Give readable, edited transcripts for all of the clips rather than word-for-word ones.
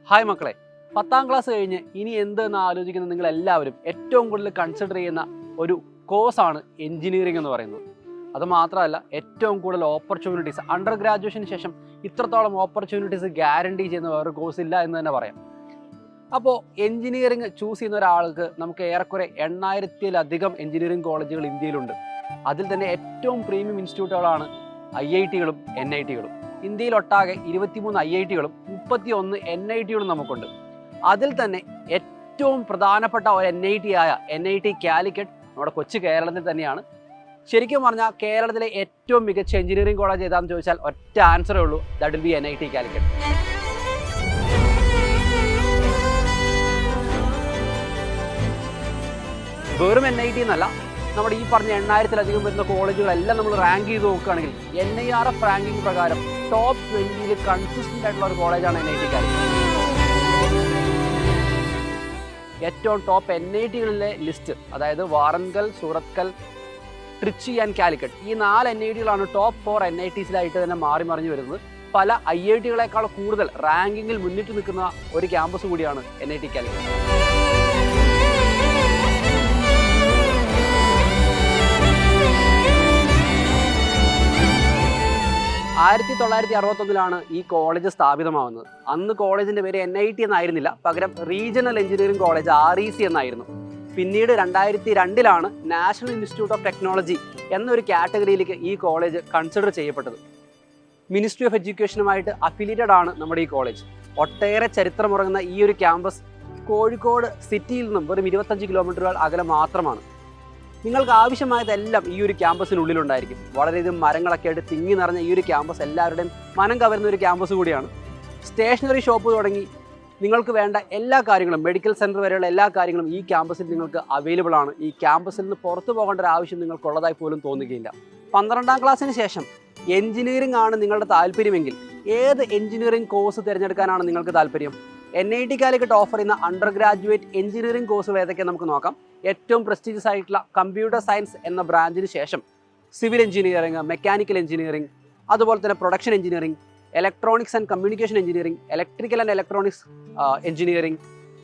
Hi മക്കളെ, 10ാം class കഴിഞ്ഞ് ഇനി എന്തെന്ന് ആലോചിക്കുന്ന നിങ്ങൾ എല്ലാവരും ഏറ്റവും കൂടുതൽ കൺസിഡർ ചെയ്യുന്ന ഒരു കോഴ്സാണ് എഞ്ചിനീയറിംഗ് എന്ന് പറയുന്നത്. അത് മാത്രമല്ല, ഏറ്റവും കൂടുതൽ ഓപ്പർച്യൂണിറ്റീസ് അണ്ടർ ഗ്രാജുവേഷന് ശേഷം ഇത്രത്തോളം ഓപ്പർച്യൂണിറ്റീസ് ഗ്യാരണ്ടി ചെയ്യുന്ന വേറൊരു കോഴ്സ് ഇല്ല എന്ന് തന്നെ പറയാം. അപ്പോൾ എഞ്ചിനീയറിംഗ് ചൂസ് ചെയ്യുന്ന ഒരാൾക്ക് നമുക്ക് ഏറെക്കുറെ 8000-ലധികം എഞ്ചിനീയറിംഗ് കോളേജുകൾ ഇന്ത്യയിലുണ്ട്. അതിൽ തന്നെ ഏറ്റവും പ്രീമിയം ഇൻസ്റ്റിറ്റ്യൂട്ടുകളാണ് IIT-കളും NIT-കളും. ഇന്ത്യയിലൊട്ടാകെ 23 IIT-കളും 31 NIT-കളും നമുക്കുണ്ട്. അതിൽ തന്നെ ഏറ്റവും പ്രധാനപ്പെട്ട ഒരു NIT ആയ NIT കാലിക്കറ്റ് നമ്മുടെ കൊച്ചു കേരളത്തിൽ തന്നെയാണ്. ശരിക്കും പറഞ്ഞാൽ കേരളത്തിലെ ഏറ്റവും മികച്ച എഞ്ചിനീയറിംഗ് കോളേജ് ഏതാണെന്ന് ചോദിച്ചാൽ ഒറ്റ ആൻസറേ ഉള്ളൂ, that will be NIT Calicut. വെറും NIT എന്നല്ല, നമ്മുടെ ഈ പറഞ്ഞ 8000-ലധികം വരുന്ന കോളേജുകളെല്ലാം നമ്മൾ റാങ്ക് ചെയ്ത് നോക്കുകയാണെങ്കിൽ NIRF റാങ്കിങ് പ്രകാരം ടോപ്പ് 20-ൽ കൺസിസ്റ്റന്റ് ആയിട്ടുള്ള ഒരു കോളേജാണ് NIT കാലിക്കറ്റ്. ഏറ്റവും ടോപ്പ് NIT-കളിലെ ലിസ്റ്റ്, അതായത് വാറൻകൽ, സൂറത്കൽ, ട്രിച്ചി ആൻഡ് കാലിക്കറ്റ്, ഈ 4 NIT-കളാണ് ടോപ്പ് 4 NITs-ലായിട്ട് തന്നെ മാറി മറിഞ്ഞു വരുന്നത്. പല IIT-കളെക്കാൾ കൂടുതൽ റാങ്കിങ്ങിൽ മുന്നിട്ട് നിൽക്കുന്ന ഒരു ക്യാമ്പസ് കൂടിയാണ് NIT കാലിക്കറ്റ്. 1961-ലാണ് ഈ കോളേജ് സ്ഥാപിതമാവുന്നത്. അന്ന് കോളേജിന്റെ പേര് NIT എന്നായിരുന്നില്ല, പകരം റീജിയണൽ എഞ്ചിനീയറിംഗ് കോളേജ് REC എന്നായിരുന്നു. പിന്നീട് 2002-ലാണ് നാഷണൽ ഇൻസ്റ്റിറ്റ്യൂട്ട് ഓഫ് ടെക്നോളജി എന്നൊരു കാറ്റഗറിയിലേക്ക് ഈ കോളേജ് കൺസിഡർ ചെയ്യപ്പെട്ടത്. മിനിസ്ട്രി ഓഫ് എഡ്യൂക്കേഷനുമായിട്ട് അഫിലിയേറ്റഡ് ആണ് നമ്മുടെ ഈ കോളേജ്. ഒട്ടേറെ ചരിത്രമുറങ്ങുന്ന ഈ ഒരു ക്യാമ്പസ് കോഴിക്കോട് സിറ്റിയിൽ നിന്നും വെറും 25 കിലോമീറ്ററുകൾ അകലെ മാത്രമാണ്. നിങ്ങൾക്ക് ആവശ്യമായതെല്ലാം ഈ ഒരു ക്യാമ്പസിനുള്ളിലുണ്ടായിരിക്കും. വളരെയധികം മരങ്ങളൊക്കെ ആയിട്ട് തിങ്ങി നിറഞ്ഞ ഈ ഒരു ക്യാമ്പസ് എല്ലാവരുടെയും മനം കവരുന്ന ഒരു ക്യാമ്പസ് കൂടിയാണ്. സ്റ്റേഷനറി ഷോപ്പ് തുടങ്ങി നിങ്ങൾക്ക് വേണ്ട എല്ലാ കാര്യങ്ങളും, മെഡിക്കൽ സെൻറ്റർ വരെയുള്ള എല്ലാ കാര്യങ്ങളും ഈ ക്യാമ്പസിൽ നിങ്ങൾക്ക് അവൈലബിൾ ആണ്. ഈ ക്യാമ്പസിൽ നിന്ന് പുറത്തു പോകേണ്ട ഒരു ആവശ്യം നിങ്ങൾക്കുള്ളതായി പോലും തോന്നുകയില്ല. 12ാം ക്ലാസ്സിന് ശേഷം എഞ്ചിനീയറിംഗ് ആണ് നിങ്ങളുടെ താല്പര്യമെങ്കിൽ ഏത് എഞ്ചിനീയറിംഗ് കോഴ്സ് തിരഞ്ഞെടുക്കാനാണ് നിങ്ങൾക്ക് താല്പര്യം? NIT കാലിക്കറ്റ് ഓഫർ ചെയ്യുന്ന അണ്ടർ ഗ്രാജുവേറ്റ് എഞ്ചിനീയറിംഗ് കോഴ്സുകൾ ഏതൊക്കെ നമുക്ക് നോക്കാം. ഏറ്റവും പ്രസ്റ്റീജിയസ് ആയിട്ടുള്ള കമ്പ്യൂട്ടർ സയൻസ് എന്ന ബ്രാഞ്ചിന് ശേഷം സിവിൽ എഞ്ചിനീയറിംഗ്, മെക്കാനിക്കൽ എഞ്ചിനീയറിംഗ്, അതുപോലെ തന്നെ production engineering, electronics and communication engineering, electrical and electronics engineering,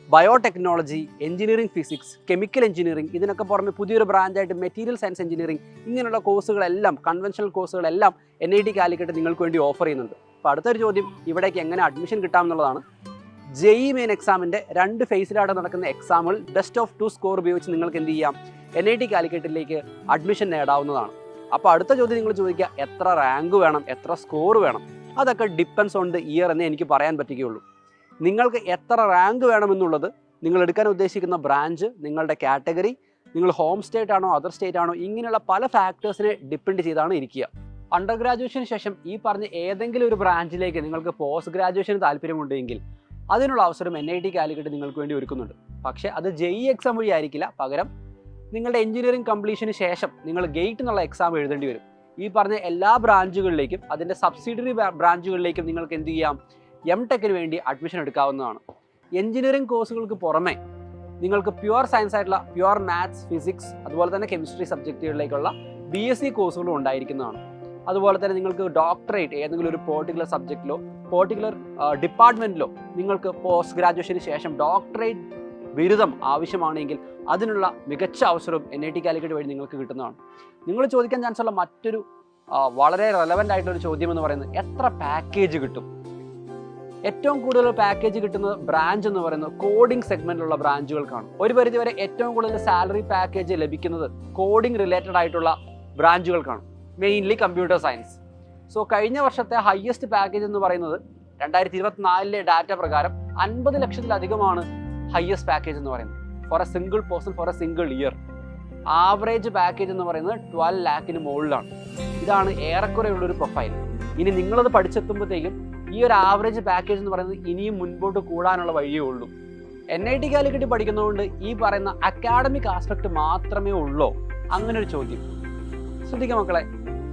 biotechnology, engineering physics, chemical engineering, ഇതിനൊക്കെ പുറമെ പുതിയൊരു ബ്രാഞ്ചായിട്ട് മെറ്റീരിയൽ സയൻസ് എഞ്ചിനീയറിംഗ്, ഇങ്ങനെയുള്ള കോഴ്സുകളെല്ലാം, കൺവെൻഷണൽ കോഴ്സുകളെല്ലാം NIT കാലിക്കറ്റ് നിങ്ങൾക്ക് വേണ്ടി ഓഫർ ചെയ്യുന്നുണ്ട്. അപ്പോൾ അടുത്തൊരു ചോദ്യം, ഇവിടേക്ക് എങ്ങനെ അഡ്മിഷൻ കിട്ടാമെന്നുള്ളതാണ്. JEE മെയിൻ എക്സാമിൻ്റെ 2 ഫേസിലായിട്ട് നടക്കുന്ന എക്സാമുകൾ ബെസ്റ്റ് ഓഫ് 2 സ്കോർ ഉപയോഗിച്ച് നിങ്ങൾക്ക് എന്ത് ചെയ്യാം? NIT കാലിക്കറ്റിലേക്ക് അഡ്മിഷൻ നേടാവുന്നതാണ്. അപ്പോൾ അടുത്ത ചോദ്യം നിങ്ങൾ ചോദിക്കുക, എത്ര റാങ്ക് വേണം, എത്ര സ്കോർ വേണം? അതൊക്കെ ഡിപ്പെൻസ് ഓൺ ദ ഇയർ എന്നേ എനിക്ക് പറയാൻ പറ്റുകയുള്ളൂ. നിങ്ങൾക്ക് എത്ര റാങ്ക് വേണമെന്നുള്ളത് നിങ്ങൾ എടുക്കാൻ ഉദ്ദേശിക്കുന്ന ബ്രാഞ്ച്, നിങ്ങളുടെ കാറ്റഗറി, നിങ്ങൾ ഹോം സ്റ്റേറ്റ് ആണോ അതർ സ്റ്റേറ്റ് ആണോ, ഇങ്ങനെയുള്ള പല ഫാക്ടേഴ്സിനെ ഡിപ്പെൻഡ് ചെയ്താണ് ഇരിക്കുക. അണ്ടർ ഗ്രാജുവേഷന് ശേഷം ഈ പറഞ്ഞ ഏതെങ്കിലും ഒരു ബ്രാഞ്ചിലേക്ക് നിങ്ങൾക്ക് പോസ്റ്റ് ഗ്രാജുവേഷന് താല്പര്യമുണ്ടെങ്കിൽ അതിനുള്ള അവസരം NIT കാലിക്കറ്റ് നിങ്ങൾക്ക് വേണ്ടി ഒരുക്കുന്നുണ്ട്. പക്ഷേ അത് JEE എക്സാം വഴി ആയിരിക്കില്ല, പകരം നിങ്ങളുടെ എഞ്ചിനീയറിംഗ് കംപ്ലീഷന് ശേഷം നിങ്ങൾ ഗേറ്റ് എന്നുള്ള എക്സാം എഴുതേണ്ടി വരും. ഈ പറഞ്ഞ എല്ലാ ബ്രാഞ്ചുകളിലേക്കും അതിൻ്റെ സബ്സിഡിയറി ബ്രാഞ്ചുകളിലേക്കും നിങ്ങൾക്ക് എന്ത് ചെയ്യാം? MTechന് വേണ്ടി അഡ്മിഷൻ എടുക്കാവുന്നതാണ്. എഞ്ചിനീയറിംഗ് കോഴ്സുകൾക്ക് പുറമെ നിങ്ങൾക്ക് പ്യുവർ സയൻസ് ആയിട്ടുള്ള പ്യുവർ മാത്സ്, ഫിസിക്സ്, അതുപോലെ തന്നെ കെമിസ്ട്രി സബ്ജക്റ്റുകളിലേക്കുള്ള BSc കോഴ്സുകളും ഉണ്ടായിരിക്കുന്നതാണ്. അതുപോലെ തന്നെ നിങ്ങൾക്ക് ഡോക്ടറേറ്റ് ഏതെങ്കിലും ഒരു പെർട്ടിക്കുലർ സബ്ജക്റ്റിലോ പെർട്ടിക്കുലർ ഡിപ്പാർട്ട്മെൻറ്റിലോ നിങ്ങൾക്ക് പോസ്റ്റ് ഗ്രാജുവേഷന് ശേഷം ഡോക്ടറേറ്റ് ബിരുദം ആവശ്യമാണെങ്കിൽ അതിനുള്ള മികച്ച അവസരവും NIT കാലിക്കറ്റ് വഴി നിങ്ങൾക്ക് കിട്ടുന്നതാണ്. നിങ്ങൾ ചോദിക്കാൻ ചാൻസ് ഉള്ള മറ്റൊരു വളരെ റെലവൻ്റ് ആയിട്ടുള്ളൊരു ചോദ്യം എന്ന് പറയുന്നത്, എത്ര പാക്കേജ് കിട്ടും? ഏറ്റവും കൂടുതൽ പാക്കേജ് കിട്ടുന്ന ബ്രാഞ്ച് എന്ന് പറയുന്നത് കോഡിംഗ് സെഗ്മെന്റിലുള്ള ബ്രാഞ്ചുകൾക്കാണ്. ഒരു പരിധിവരെ ഏറ്റവും കൂടുതൽ സാലറി പാക്കേജ് ലഭിക്കുന്നത് കോഡിംഗ് റിലേറ്റഡ് ആയിട്ടുള്ള ബ്രാഞ്ചുകൾക്കാണ്, മെയിൻലി കമ്പ്യൂട്ടർ സയൻസ്. സോ കഴിഞ്ഞ വർഷത്തെ ഹയസ്റ്റ് പാക്കേജ് എന്ന് പറയുന്നത് 2024-ലെ ഡാറ്റ പ്രകാരം 50 ലക്ഷത്തിലധികമാണ് ഹയസ്റ്റ് പാക്കേജ് എന്ന് പറയുന്നത് for a single person for a single year. Average package എന്ന് പറയുന്നത് 12 lakhന് മുകളിലാണ്. ഇതാണ് ഏറെക്കുറെയുള്ളൊരു പ്രൊഫൈൽ. ഇനി നിങ്ങളത് പഠിച്ചെത്തുമ്പോഴത്തേക്കും ഈ ഒരു ആവറേജ് പാക്കേജ് എന്ന് പറയുന്നത് ഇനിയും മുൻപോട്ട് കൂടാനുള്ള വഴിയേ ഉള്ളൂ. NIT കാലിക്കറ്റ് പഠിക്കുന്നതുകൊണ്ട് ഈ പറയുന്ന അക്കാഡമിക് ആസ്പെക്ട് മാത്രമേ ഉള്ളൂ? അങ്ങനെ ഒരു ചോദ്യം. ശ്രദ്ധിക്കുക മക്കളെ,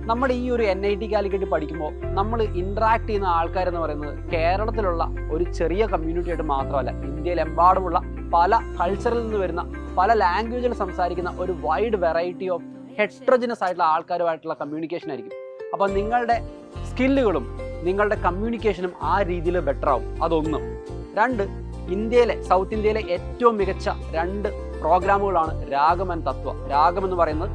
നമ്മുടെ ഈ ഒരു NIT കാലിക്കറ്റ് പഠിക്കുമ്പോൾ നമ്മൾ ഇൻട്രാക്ട് ചെയ്യുന്ന ആൾക്കാരെന്ന് പറയുന്നത് കേരളത്തിലുള്ള ഒരു ചെറിയ കമ്മ്യൂണിറ്റി ആയിട്ട് മാത്രമല്ല, ഇന്ത്യയിലെമ്പാടുമുള്ള പല കൾച്ചറിൽ നിന്ന് വരുന്ന, പല ലാംഗ്വേജിൽ സംസാരിക്കുന്ന ഒരു വൈഡ് വെറൈറ്റി ഓഫ് ഹെട്രോജനസ് ആയിട്ടുള്ള ആൾക്കാരുമായിട്ടുള്ള കമ്മ്യൂണിക്കേഷൻ ആയിരിക്കും. അപ്പോൾ നിങ്ങളുടെ സ്കില്ലുകളും നിങ്ങളുടെ കമ്മ്യൂണിക്കേഷനും ആ രീതിയിൽ ബെറ്റർ ആവും. അതൊന്ന്. രണ്ട്, സൗത്ത് ഇന്ത്യയിലെ ഏറ്റവും മികച്ച 2 പ്രോഗ്രാമുകളാണ് രാഗം ആൻഡ് തത്വ. രാഗം എന്ന് പറയുന്നത്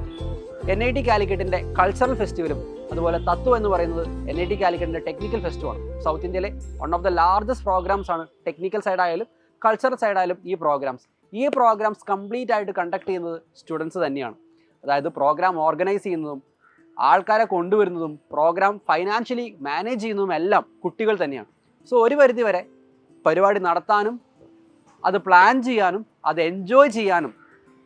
NIT കാലിക്കറ്റിൻ്റെ കൾച്ചറൽ ഫെസ്റ്റിവലും അതുപോലെ തത്വ എന്ന് പറയുന്നത് NIT കാലിക്കറ്റിൻ്റെ ടെക്നിക്കൽ ഫെസ്റ്റിവലാണ്. സൗത്ത് ഇന്ത്യയിലെ one of the largest programmes ആണ്. ടെക്നിക്കൽ സൈഡായാലും കൾച്ചറൽ സൈഡായാലും ഈ പ്രോഗ്രാംസ് കംപ്ലീറ്റ് ആയിട്ട് കണ്ടക്ട് ചെയ്യുന്നത് സ്റ്റുഡൻസ് തന്നെയാണ്. അതായത് പ്രോഗ്രാം ഓർഗനൈസ് ചെയ്യുന്നതും ആൾക്കാരെ കൊണ്ടുവരുന്നതും പ്രോഗ്രാം ഫൈനാൻഷ്യലി മാനേജ് ചെയ്യുന്നതും എല്ലാം കുട്ടികൾ തന്നെയാണ്. സോ ഒരു പരിധി വരെ പരിപാടി നടത്താനും അത് പ്ലാൻ ചെയ്യാനും അത് എൻജോയ് ചെയ്യാനും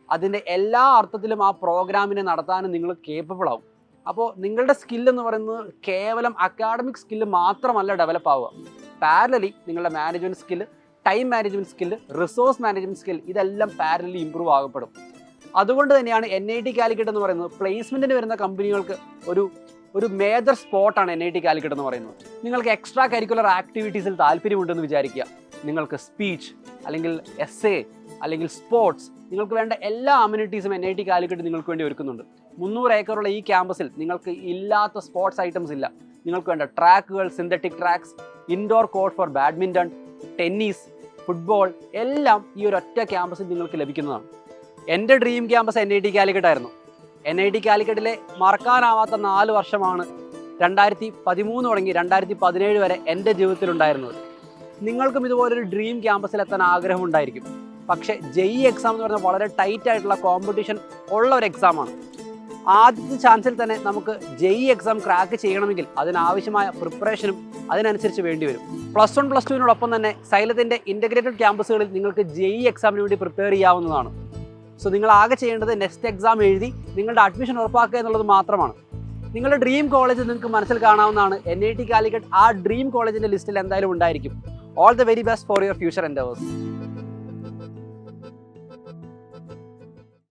അതിൻ്റെ എല്ലാ അർത്ഥത്തിലും ആ പ്രോഗ്രാമിനെ നടത്താനും നിങ്ങൾ കേപ്പബിൾ ആവും. അപ്പോൾ നിങ്ങളുടെ സ്കില്ലെന്ന് പറയുന്നത് കേവലം അക്കാഡമിക് സ്കില്ല് മാത്രമല്ല ഡെവലപ്പ് ആവുക. പാരലലി നിങ്ങളുടെ management skill, time management skill, resource management skill ഇതെല്ലാം പാരലി ഇമ്പ്രൂവ് ആകപ്പെടും. അതുകൊണ്ട് തന്നെയാണ് NIT കാലിക്കറ്റ് എന്ന് പറയുന്നത് പ്ലേസ്മെൻറ്റിന് വരുന്ന കമ്പനികൾക്ക് ഒരു മേജർ സ്പോട്ടാണ് NIT കാലിക്കറ്റ് എന്ന് പറയുന്നത്. നിങ്ങൾക്ക് എക്സ്ട്രാ കരിക്കുലർ ആക്ടിവിറ്റീസിൽ താല്പര്യമുണ്ടെന്ന് വിചാരിക്കുക. നിങ്ങൾക്ക് സ്പീച്ച് അല്ലെങ്കിൽ എസ്സേ അല്ലെങ്കിൽ സ്പോർട്സ്, നിങ്ങൾക്ക് വേണ്ട എല്ലാ അമ്യൂണിറ്റീസും NIT കാലിക്കറ്റ് നിങ്ങൾക്ക് വേണ്ടി ഒരുക്കുന്നുണ്ട്. 300 ഏക്കറുള്ള ഈ ക്യാമ്പസിൽ നിങ്ങൾക്ക് ഇല്ലാത്ത സ്പോർട്സ് ഐറ്റംസ് ഇല്ല. നിങ്ങൾക്ക് വേണ്ട ട്രാക്കുകൾ, synthetic tracks, indoor court for badminton, tennis, football എല്ലാം ഈ ഒരൊറ്റ ക്യാമ്പസിൽ നിങ്ങൾക്ക് ലഭിക്കുന്നതാണ്. എൻ്റെ ഡ്രീം ക്യാമ്പസ് NIT കാലിക്കറ്റ് ആയിരുന്നു. NIT കാലിക്കറ്റിലെ മറക്കാനാവാത്ത 4 വർഷമാണ് 2013 തുടങ്ങി 2017 വരെ എൻ്റെ ജീവിതത്തിലുണ്ടായിരുന്നത്. നിങ്ങൾക്കും ഇതുപോലൊരു ഡ്രീം ക്യാമ്പസിലെത്താൻ ആഗ്രഹമുണ്ടായിരിക്കും. പക്ഷേ JEE എക്സാം എന്ന് പറഞ്ഞാൽ വളരെ ടൈറ്റ് ആയിട്ടുള്ള കോമ്പറ്റീഷൻ ഉള്ള ഒരു എക്സാമാണ്. ആദ്യത്തെ ചാൻസിൽ തന്നെ നമുക്ക് JEE എക്സാം ക്രാക്ക് ചെയ്യണമെങ്കിൽ അതിനാവശ്യമായ പ്രിപ്പറേഷനും അതിനനുസരിച്ച് വേണ്ടി വരും. +1 +2 തന്നെ സൈലത്തിൻ്റെ ഇൻ്റഗ്രേറ്റഡ് ക്യാമ്പസുകളിൽ നിങ്ങൾക്ക് JEE എക്സാമിന് വേണ്ടി പ്രിപ്പയർ ചെയ്യാവുന്നതാണ്. സോ നിങ്ങൾ ആകെ ചെയ്യേണ്ടത് നെക്സ്റ്റ് എക്സാം എഴുതി നിങ്ങളുടെ അഡ്മിഷൻ ഉറപ്പാക്കുക എന്നുള്ളത് മാത്രമാണ്. നിങ്ങളുടെ ഡ്രീം കോളേജ് നിങ്ങൾക്ക് മനസ്സിൽ കാണാവുന്നതാണ്. NIT കാലിക്കറ്റ് ആ ഡ്രീം കോളേജിൻ്റെ ലിസ്റ്റിൽ എന്തായാലും ഉണ്ടായിരിക്കും. All the very best for your future endeavours.